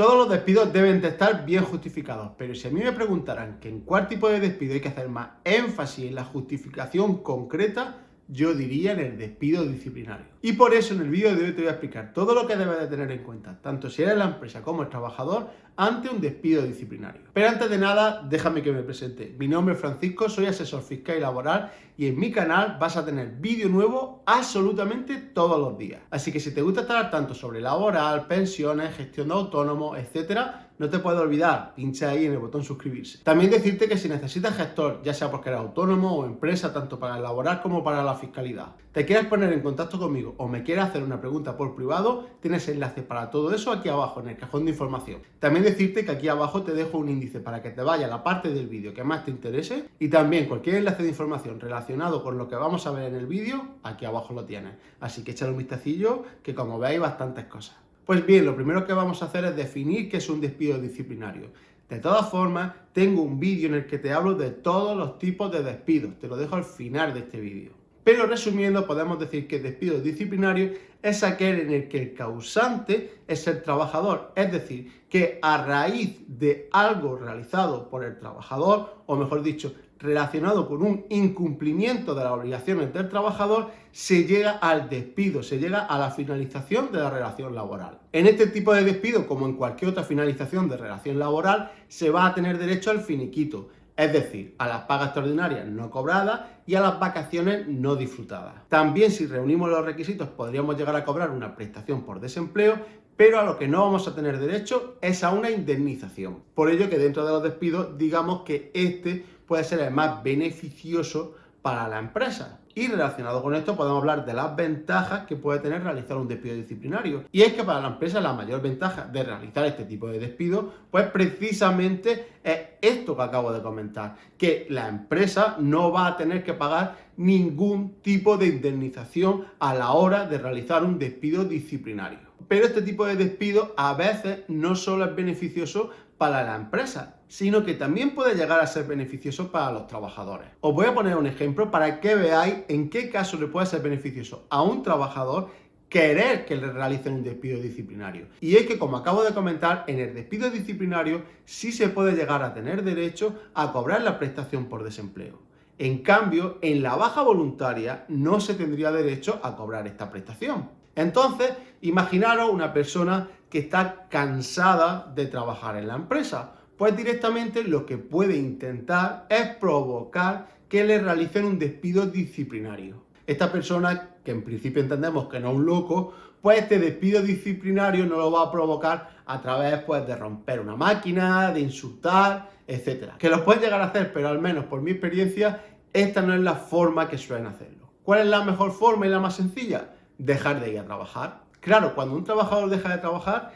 Todos los despidos deben de estar bien justificados, pero si a mí me preguntaran que en cuál tipo de despido hay que hacer más énfasis en la justificación concreta, yo diría en el despido disciplinario. Y por eso en el vídeo de hoy te voy a explicar todo lo que debes de tener en cuenta, tanto si eres la empresa como el trabajador, ante un despido disciplinario. Pero antes de nada, déjame que me presente. Mi nombre es Francisco, soy asesor fiscal y laboral y en mi canal vas a tener vídeo nuevo absolutamente todos los días. Así que si te gusta estar al tanto sobre laboral, pensiones, gestión de autónomos, etcétera, no te puedes olvidar, pincha ahí en el botón suscribirse. También decirte que si necesitas gestor, ya sea porque eres autónomo o empresa, tanto para el laboral como para la fiscalidad, te quieres poner en contacto conmigo o me quieres hacer una pregunta por privado, tienes enlaces para todo eso aquí abajo en el cajón de información. También decirte que aquí abajo te dejo un índice para que te vaya a la parte del vídeo que más te interese y también cualquier enlace de información relacionado con lo que vamos a ver en el vídeo, aquí abajo lo tienes. Así que échale un vistacillo que como veis bastantes cosas. Pues bien, lo primero que vamos a hacer es definir qué es un despido disciplinario. De todas formas, tengo un vídeo en el que te hablo de todos los tipos de despidos. Te lo dejo al final de este vídeo. Pero resumiendo, podemos decir que el despido disciplinario es aquel en el que el causante es el trabajador. Es decir, que a raíz de algo realizado por el trabajador, o mejor dicho, relacionado con un incumplimiento de las obligaciones del trabajador, se llega al despido, se llega a la finalización de la relación laboral. En este tipo de despido, como en cualquier otra finalización de relación laboral, se va a tener derecho al finiquito, es decir, a las pagas extraordinarias no cobradas y a las vacaciones no disfrutadas. También, si reunimos los requisitos, podríamos llegar a cobrar una prestación por desempleo, pero a lo que no vamos a tener derecho es a una indemnización. Por ello que dentro de los despidos, digamos que este puede ser el más beneficioso para la empresa. Y relacionado con esto podemos hablar de las ventajas que puede tener realizar un despido disciplinario. Y es que para la empresa la mayor ventaja de realizar este tipo de despido, pues precisamente es esto que acabo de comentar, que la empresa no va a tener que pagar ningún tipo de indemnización a la hora de realizar un despido disciplinario. Pero este tipo de despido a veces no solo es beneficioso para la empresa, sino que también puede llegar a ser beneficioso para los trabajadores. Os voy a poner un ejemplo para que veáis en qué caso le puede ser beneficioso a un trabajador querer que le realicen un despido disciplinario. Y es que, como acabo de comentar, en el despido disciplinario sí se puede llegar a tener derecho a cobrar la prestación por desempleo. En cambio, en la baja voluntaria no se tendría derecho a cobrar esta prestación. Entonces, imaginaros una persona que está cansada de trabajar en la empresa, pues directamente lo que puede intentar es provocar que le realicen un despido disciplinario. Esta persona, que en principio entendemos que no es un loco, pues este despido disciplinario no lo va a provocar a través pues, de romper una máquina, de insultar, etc. Que lo puede llegar a hacer, pero al menos por mi experiencia, esta no es la forma que suelen hacerlo. ¿Cuál es la mejor forma y la más sencilla? Dejar de ir a trabajar. Claro, cuando un trabajador deja de trabajar,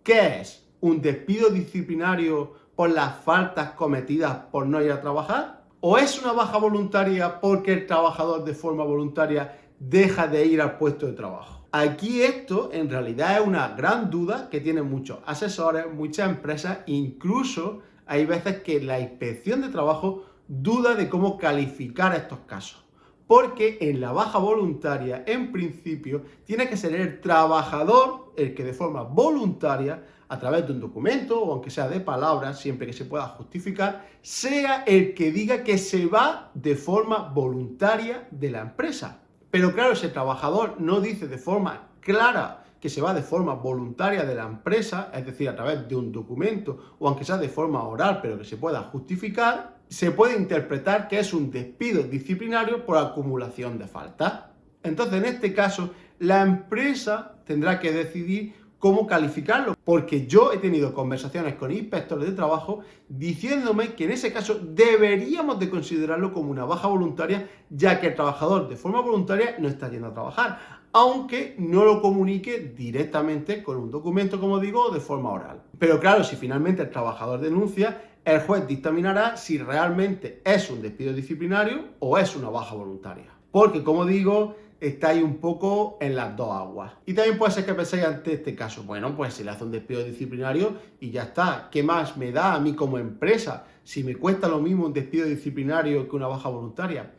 ¿qué es? ¿Un despido disciplinario por las faltas cometidas por no ir a trabajar? ¿O es una baja voluntaria porque el trabajador de forma voluntaria deja de ir al puesto de trabajo? Aquí esto en realidad es una gran duda que tienen muchos asesores, muchas empresas, incluso hay veces que la inspección de trabajo duda de cómo calificar estos casos. Porque en la baja voluntaria, en principio, tiene que ser el trabajador el que de forma voluntaria, a través de un documento o aunque sea de palabras, siempre que se pueda justificar, sea el que diga que se va de forma voluntaria de la empresa. Pero claro, si el trabajador no dice de forma clara que se va de forma voluntaria de la empresa, es decir, a través de un documento o aunque sea de forma oral, pero que se pueda justificar, se puede interpretar que es un despido disciplinario por acumulación de faltas. Entonces, en este caso, la empresa tendrá que decidir cómo calificarlo, porque yo he tenido conversaciones con inspectores de trabajo diciéndome que en ese caso deberíamos de considerarlo como una baja voluntaria, ya que el trabajador de forma voluntaria no está yendo a trabajar, aunque no lo comunique directamente con un documento, como digo, de forma oral. Pero claro, si finalmente el trabajador denuncia, el juez dictaminará si realmente es un despido disciplinario o es una baja voluntaria. Porque, como digo, estáis un poco en las dos aguas. Y también puede ser que penséis ante este caso, bueno, pues se le hace un despido disciplinario y ya está. ¿Qué más me da a mí como empresa si me cuesta lo mismo un despido disciplinario que una baja voluntaria?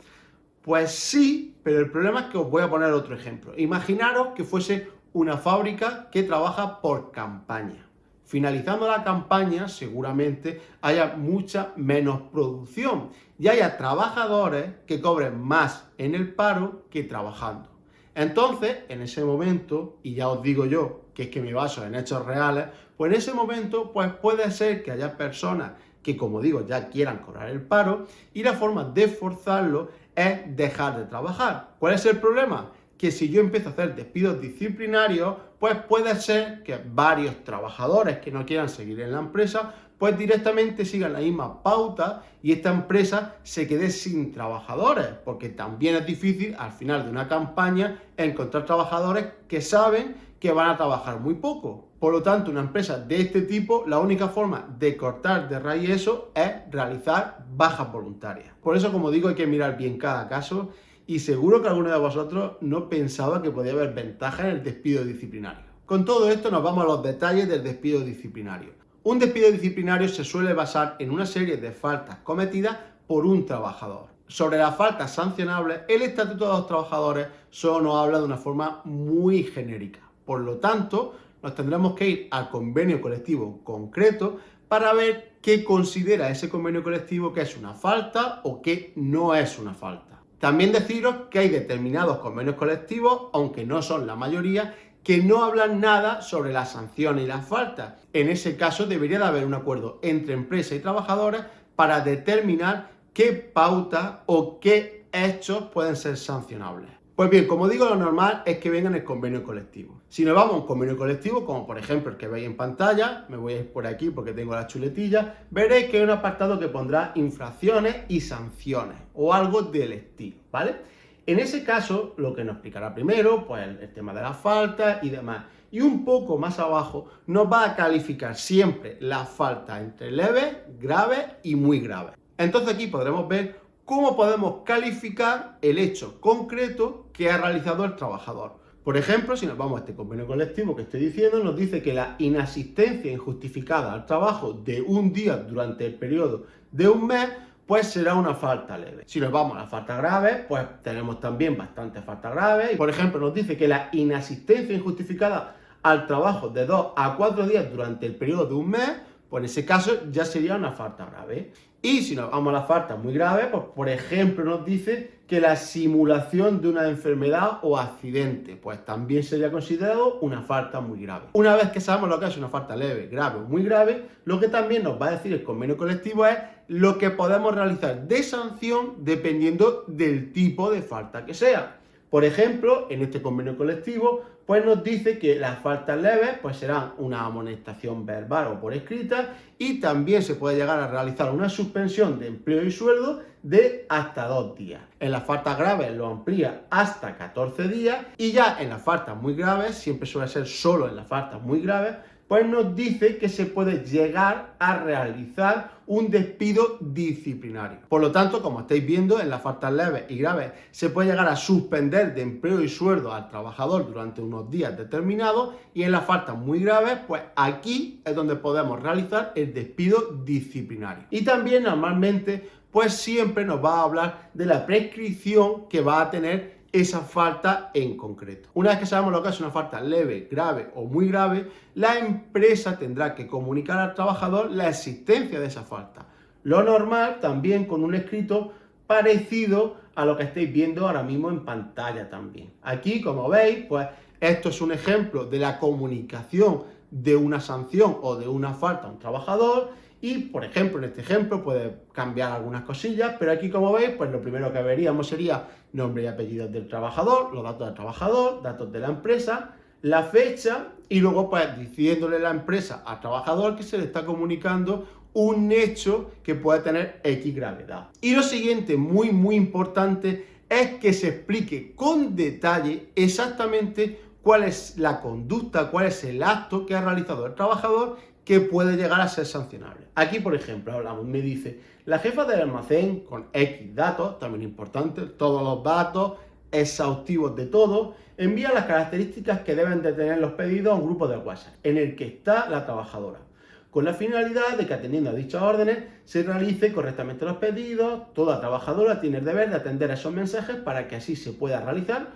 Pues sí, pero el problema es que os voy a poner otro ejemplo. Imaginaros que fuese una fábrica que trabaja por campaña. Finalizando la campaña, seguramente haya mucha menos producción y haya trabajadores que cobren más en el paro que trabajando. Entonces, en ese momento, y ya os digo yo que es que me baso en hechos reales, pues en ese momento pues puede ser que haya personas que, como digo, ya quieran cobrar el paro y la forma de forzarlo es dejar de trabajar. ¿Cuál es el problema? Que si yo empiezo a hacer despidos disciplinarios, pues puede ser que varios trabajadores que no quieran seguir en la empresa, pues directamente sigan la misma pauta y esta empresa se quede sin trabajadores, porque también es difícil al final de una campaña encontrar trabajadores que saben que van a trabajar muy poco. Por lo tanto, una empresa de este tipo, la única forma de cortar de raíz eso es realizar bajas voluntarias. Por eso, como digo, hay que mirar bien cada caso y seguro que alguno de vosotros no pensaba que podía haber ventajas en el despido disciplinario. Con todo esto nos vamos a los detalles del despido disciplinario. Un despido disciplinario se suele basar en una serie de faltas cometidas por un trabajador. Sobre las faltas sancionables, el Estatuto de los Trabajadores solo nos habla de una forma muy genérica. Por lo tanto, nos tendremos que ir al convenio colectivo concreto para ver qué considera ese convenio colectivo que es una falta o que no es una falta. También deciros que hay determinados convenios colectivos, aunque no son la mayoría, que no hablan nada sobre las sanciones y las faltas. En ese caso debería de haber un acuerdo entre empresa y trabajadores para determinar qué pautas o qué hechos pueden ser sancionables. Pues bien, como digo, lo normal es que venga en el convenio colectivo. Si nos vamos a un convenio colectivo, como por ejemplo el que veis en pantalla, me voy a ir por aquí porque tengo la chuletilla, veréis que hay un apartado que pondrá infracciones y sanciones o algo del estilo, ¿vale? En ese caso, lo que nos explicará primero, pues el tema de las faltas y demás. Y un poco más abajo nos va a calificar siempre las faltas entre leves, graves y muy graves. Entonces aquí podremos ver cómo podemos calificar el hecho concreto que ha realizado el trabajador. Por ejemplo, si nos vamos a este convenio colectivo que estoy diciendo, nos dice que la inasistencia injustificada al trabajo de un día durante el periodo de un mes, pues será una falta leve. Si nos vamos a las faltas graves, pues tenemos también bastantes faltas graves. Por ejemplo, nos dice que la inasistencia injustificada al trabajo de 2 a 4 días durante el periodo de un mes, pues en ese caso ya sería una falta grave. Y si nos vamos a las faltas muy graves, pues por ejemplo nos dice que la simulación de una enfermedad o accidente, pues también sería considerado una falta muy grave. Una vez que sabemos lo que es una falta leve, grave o muy grave, lo que también nos va a decir el convenio colectivo es lo que podemos realizar de sanción dependiendo del tipo de falta que sea. Por ejemplo, en este convenio colectivo, pues nos dice que las faltas leves pues serán una amonestación verbal o por escrita y también se puede llegar a realizar una suspensión de empleo y sueldo de hasta 2 días. En las faltas graves lo amplía hasta 14 días y ya en las faltas muy graves, siempre suele ser solo en las faltas muy graves, pues nos dice que se puede llegar a realizar un despido disciplinario. Por lo tanto, como estáis viendo, en las faltas leves y graves se puede llegar a suspender de empleo y sueldo al trabajador durante unos días determinados y en las faltas muy graves, pues aquí es donde podemos realizar el despido disciplinario. Y también normalmente, pues siempre nos va a hablar de la prescripción que va a tener esa falta en concreto. Una vez que sabemos lo que es una falta leve, grave o muy grave, la empresa tendrá que comunicar al trabajador la existencia de esa falta. Lo normal también con un escrito parecido a lo que estáis viendo ahora mismo en pantalla también. Aquí, como veis, pues esto es un ejemplo de la comunicación de una sanción o de una falta a un trabajador. Y, por ejemplo, en este ejemplo puede cambiar algunas cosillas, pero aquí, como veis, pues lo primero que veríamos sería nombre y apellidos del trabajador, los datos del trabajador, datos de la empresa, la fecha y luego, pues, diciéndole la empresa al trabajador que se le está comunicando un hecho que puede tener X gravedad. Y lo siguiente, muy, muy importante, es que se explique con detalle exactamente cuál es la conducta, cuál es el acto que ha realizado el trabajador que puede llegar a ser sancionable. Aquí, por ejemplo, hablamos, me dice, la jefa del almacén con X datos, también importante, todos los datos exhaustivos de todo, envía las características que deben de tener los pedidos a un grupo de WhatsApp, en el que está la trabajadora, con la finalidad de que atendiendo a dichas órdenes se realicen correctamente los pedidos. Toda trabajadora tiene el deber de atender a esos mensajes para que así se pueda realizar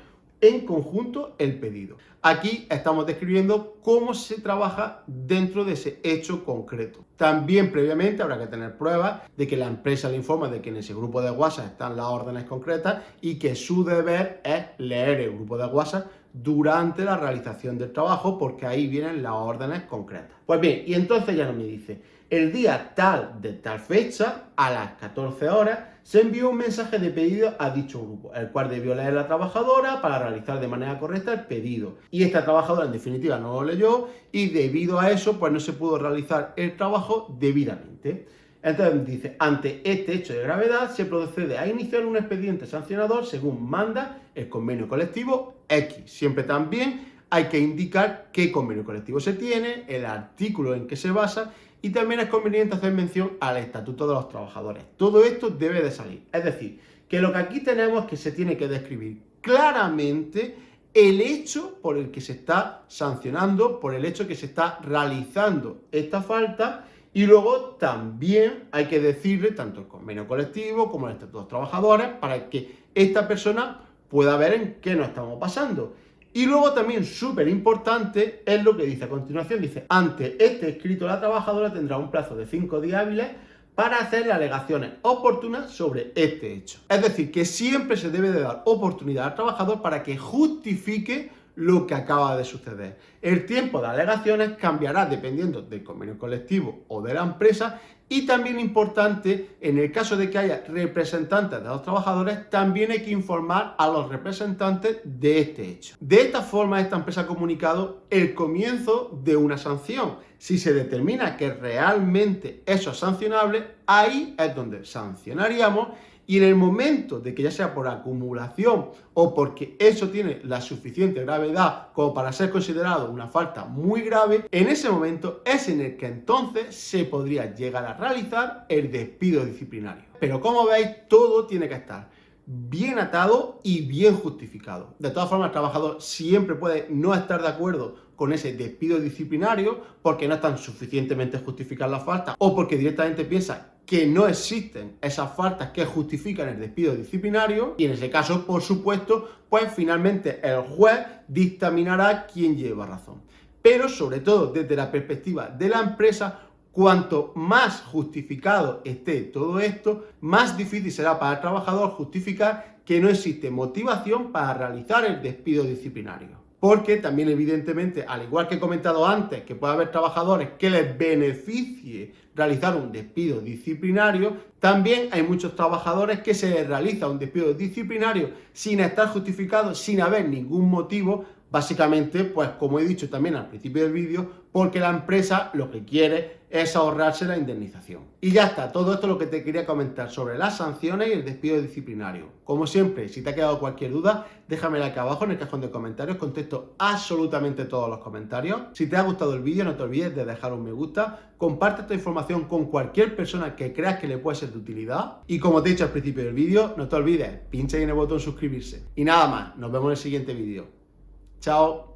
en conjunto el pedido. Aquí estamos describiendo cómo se trabaja dentro de ese hecho concreto. También previamente habrá que tener pruebas de que la empresa le informa de que en ese grupo de WhatsApp están las órdenes concretas y que su deber es leer el grupo de WhatsApp durante la realización del trabajo, porque ahí vienen las órdenes concretas. Pues bien, y entonces ya no me dice, el día tal de tal fecha, a las 14 horas, se envió un mensaje de pedido a dicho grupo, el cual debió leer la trabajadora para realizar de manera correcta el pedido. Y esta trabajadora en definitiva no lo leyó y debido a eso pues no se pudo realizar el trabajo debidamente. Entonces dice, ante este hecho de gravedad se procede a iniciar un expediente sancionador según manda el convenio colectivo X. Siempre también hay que indicar qué convenio colectivo se tiene, el artículo en que se basa y también es conveniente hacer mención al estatuto de los trabajadores. Todo esto debe de salir. Es decir, que lo que aquí tenemos es que se tiene que describir claramente el hecho por el que se está sancionando, por el hecho que se está realizando esta falta. Y luego también hay que decirle tanto el convenio colectivo como el estatuto de los trabajadores para que esta persona pueda ver en qué nos estamos pasando. Y luego también súper importante es lo que dice a continuación, dice, ante este escrito la trabajadora tendrá un plazo de 5 días hábiles para hacer las alegaciones oportunas sobre este hecho. Es decir, que siempre se debe de dar oportunidad al trabajador para que justifique lo que acaba de suceder. El tiempo de alegaciones cambiará dependiendo del convenio colectivo o de la empresa y también importante, en el caso de que haya representantes de los trabajadores, también hay que informar a los representantes de este hecho. De esta forma, esta empresa ha comunicado el comienzo de una sanción. Si se determina que realmente eso es sancionable, ahí es donde sancionaríamos. Y en el momento de que ya sea por acumulación o porque eso tiene la suficiente gravedad como para ser considerado una falta muy grave, en ese momento es en el que entonces se podría llegar a realizar el despido disciplinario. Pero como veis, todo tiene que estar bien atado y bien justificado. De todas formas, el trabajador siempre puede no estar de acuerdo con ese despido disciplinario porque no están suficientemente justificadas las faltas o porque directamente piensa que no existen esas faltas que justifican el despido disciplinario y en ese caso, por supuesto, pues finalmente el juez dictaminará quién lleva razón. Pero sobre todo desde la perspectiva de la empresa, cuanto más justificado esté todo esto, más difícil será para el trabajador justificar que no existe motivación para realizar el despido disciplinario. Porque también evidentemente, al igual que he comentado antes, que puede haber trabajadores que les beneficie realizar un despido disciplinario, también hay muchos trabajadores que se les realiza un despido disciplinario sin estar justificado, sin haber ningún motivo, básicamente, pues como he dicho también al principio del vídeo, porque la empresa lo que quiere es ahorrarse la indemnización. Y ya está, todo esto es lo que te quería comentar sobre las sanciones y el despido disciplinario. Como siempre, si te ha quedado cualquier duda, déjamela aquí abajo en el cajón de comentarios, contesto absolutamente todos los comentarios. Si te ha gustado el vídeo, no te olvides de dejar un me gusta, comparte esta información con cualquier persona que creas que le puede ser de utilidad. Y como te he dicho al principio del vídeo, no te olvides, pincha ahí en el botón suscribirse. Y nada más, nos vemos en el siguiente vídeo. Chao.